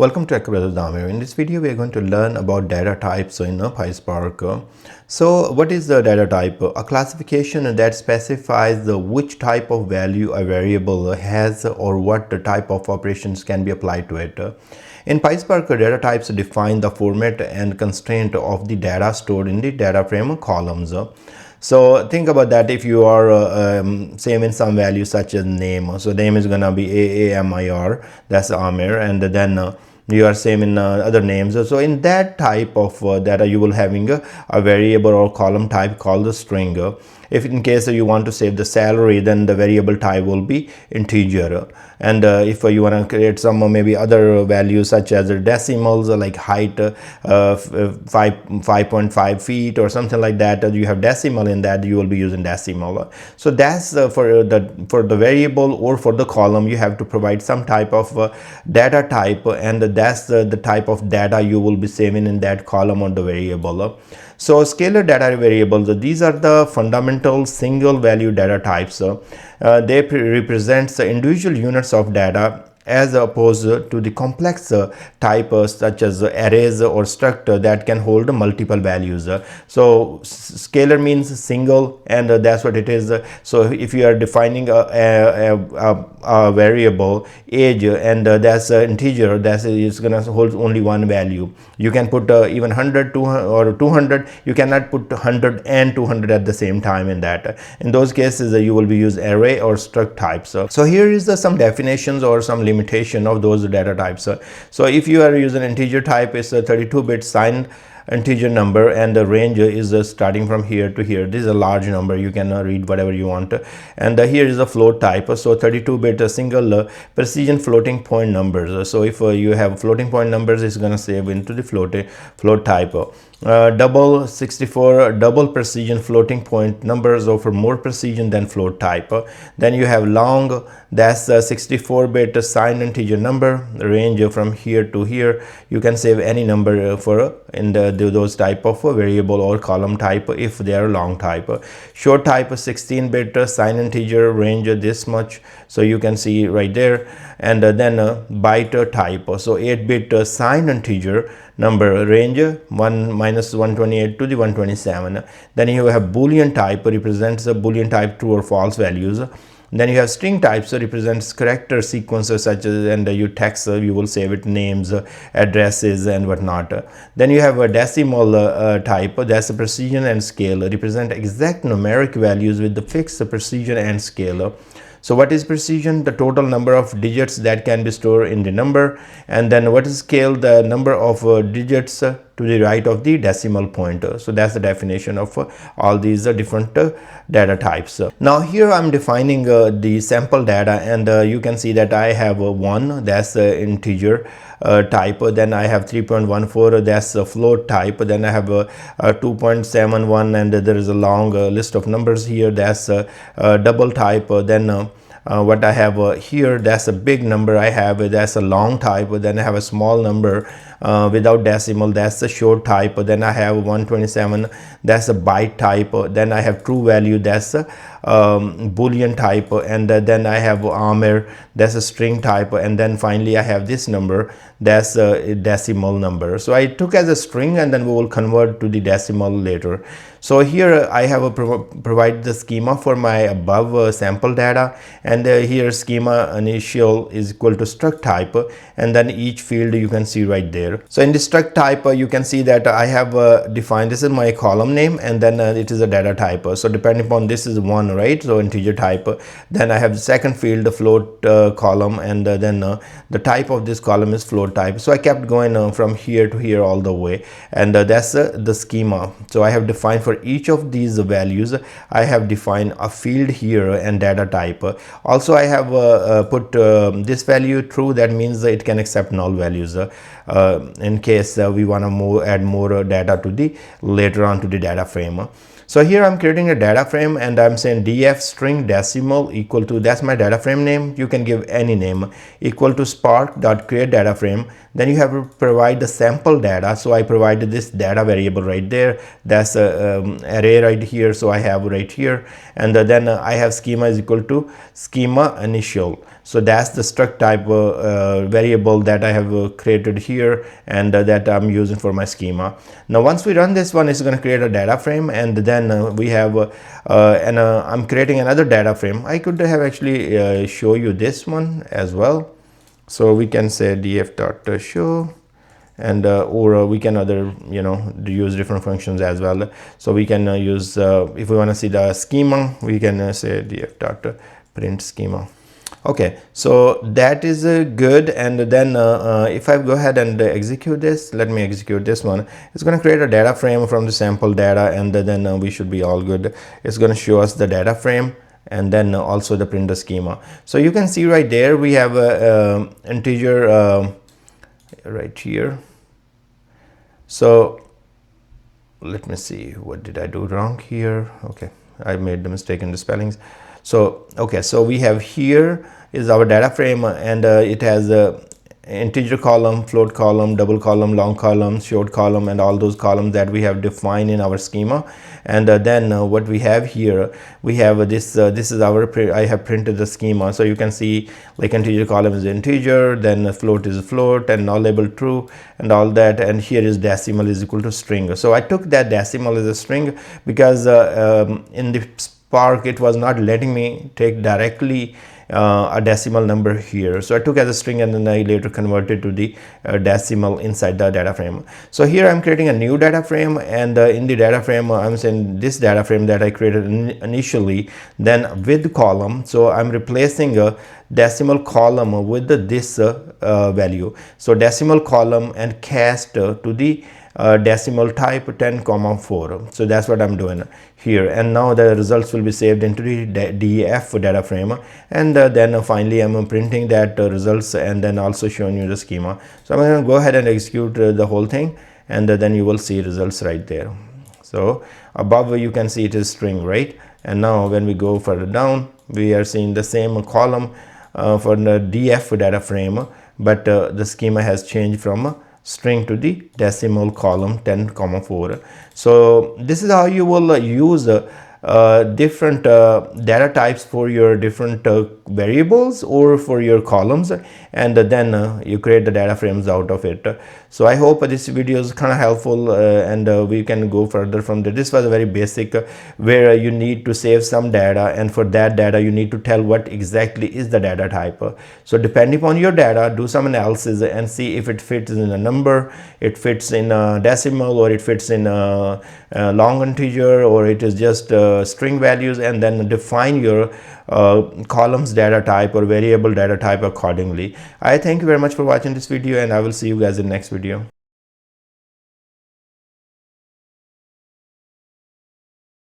Welcome to Techbrothersit. In this video, we are going to learn about data types in PySpark. So what is the data type? A classification that specifies which type of value a variable has or what the type of operations can be applied to it. In PySpark, data types define the format and constraint of the data stored in the data frame columns. So think about that. If you are same in some value such as name, so name is gonna be AAMIR, that's Amir, and then you are same in other names. So in that type of data, you will having a variable or column type called the string. If in case you want to save the salary, then the variable type will be integer. And if you want to create some maybe other values such as decimals like height 5.5 feet or something like that, you have decimal in that, you will be using decimal. So that's for the variable or for the column, you have to provide some type of data type, and that's the type of data you will be saving in that column or the variable. So scalar data variables, these are the fundamental single value data types. They represent the individual units of data as opposed to the complex type such as arrays or struct that can hold multiple values. So scalar means single, and that's what it is. So if you are defining a variable age, and that's an integer, that is going to hold only one value. You can put even 100, 200 or 200. You cannot put 100 and 200 at the same time in that. In those cases, you will be use array or struct types. So here is some definitions or some limitation of those data types. So if you are using integer type, it's a 32-bit signed integer number, and the range is starting from here to here. This is a large number, you can read whatever you want. And here is a float type, so 32-bit single precision floating point numbers. So if you have floating point numbers, it's going to save into the float type. Double 64 double precision floating point numbers, or for more precision than float type. Then you have long, that's a 64-bit signed integer number, range from here to here. You can save any number for in those type of variable or column type if they are long type. Short type 16-bit signed integer, range this much, so you can see right there. And then byte type, so 8-bit signed integer number, range 128 to the 127. Then you have boolean type, represents a boolean type true or false values. Then you have string types, so represents character sequences such as, and you text, you will save it names, addresses and whatnot. Then you have a decimal type, that's a precision and scale, represent exact numeric values with the fixed precision and scale. So what is precision? The total number of digits that can be stored in the number. And then what is scale? The number of digits to the right of the decimal point. So that's the definition of all these different data types. Now here I'm defining the sample data, and you can see that I have one, that's integer type. Then I have 3.14, that's a float type. Then I have 2.71, and there is a long list of numbers here, that's double type. Then what I have here, that's a big number I have, that's a long type. Then I have a small number without decimal, that's a short type. Then I have 127, that's a byte type. Then I have true value, that's a boolean type. And then I have Amir, that's a string type. And then finally I have this number, that's a decimal number. So I took as a string, and then we will convert to the decimal later. So here I have provide the schema for my above sample data, and here schema initial is equal to struct type, and then each field you can see right there. So in the struct type, you can see that I have defined, this is my column name, and then it is a data type. So depending upon this is one, right? So integer type. Then I have the second field, the float column, and then the type of this column is float type. So I kept going from here to here all the way, and that's the schema. So I have defined for each of these values, I have defined a field here and data type. Also I have put this value true, that means it can accept null values in case we want to add more data to the later on to the data frame. So here I'm creating a data frame, and I'm saying df string decimal equal to, that's my data frame name, you can give any name, equal to spark.create data frame. Then you have to provide the sample data. So I provided this data variable right there, that's a array right here, so I have right here. And then I have schema is equal to schema initial. So that's the struct type variable that I have created here, and that I'm using for my schema. Now once we run this one, it's going to create a data frame, and then we have I'm creating another data frame. I could have actually show you this one as well. So we can say df.show, and or we can other use different functions as well. So we can use if we want to see the schema, we can say df.print schema. Okay, so that is good. And then if I go ahead and execute this, let me execute this one. It's going to create a data frame from the sample data, and then we should be all good. It's going to show us the data frame, and then also the print the schema. So you can see right there we have a integer right here. So let me see, what did I do wrong here? Okay, I made the mistake in the spellings. So okay, so we have here is our data frame, and it has a integer column, float column, double column, long column, short column, and all those columns that we have defined in our schema. And then what we have here, we have this is our I have printed the schema. So you can see like integer column is integer, then float is float, and null label true, and all that. And here is decimal is equal to string. So I took that decimal as a string because in the Spark it was not letting me take directly a decimal number here. So I took as a string, and then I later converted to the decimal inside the data frame. So here I'm creating a new data frame, and in the data frame I'm saying this data frame that I created initially, then with column. So I'm replacing a decimal column with this value. So decimal column and cast to the decimal type 10,4. So that's what I'm doing here, and now the results will be saved into the def data frame, and then finally I'm printing that results, and then also showing you the schema. So I'm going to go ahead and execute the whole thing, and then you will see results right there. So above you can see it is string, right? And now when we go further down, we are seeing the same column for the def data frame, but the schema has changed from string to the decimal column 10,4. So this is how you will use different data types for your different variables or for your columns, and then you create the data frames out of it. So I hope this video is kind of helpful, and we can go further from there. This was a very basic where you need to save some data, and for that data you need to tell what exactly is the data type. So depending upon your data, do some analysis and see if it fits in a number, it fits in a decimal, or it fits in a long integer, or it is just string values, and then define your columns data type or variable data type accordingly. I thank you very much for watching this video, and I will see you guys in the next video.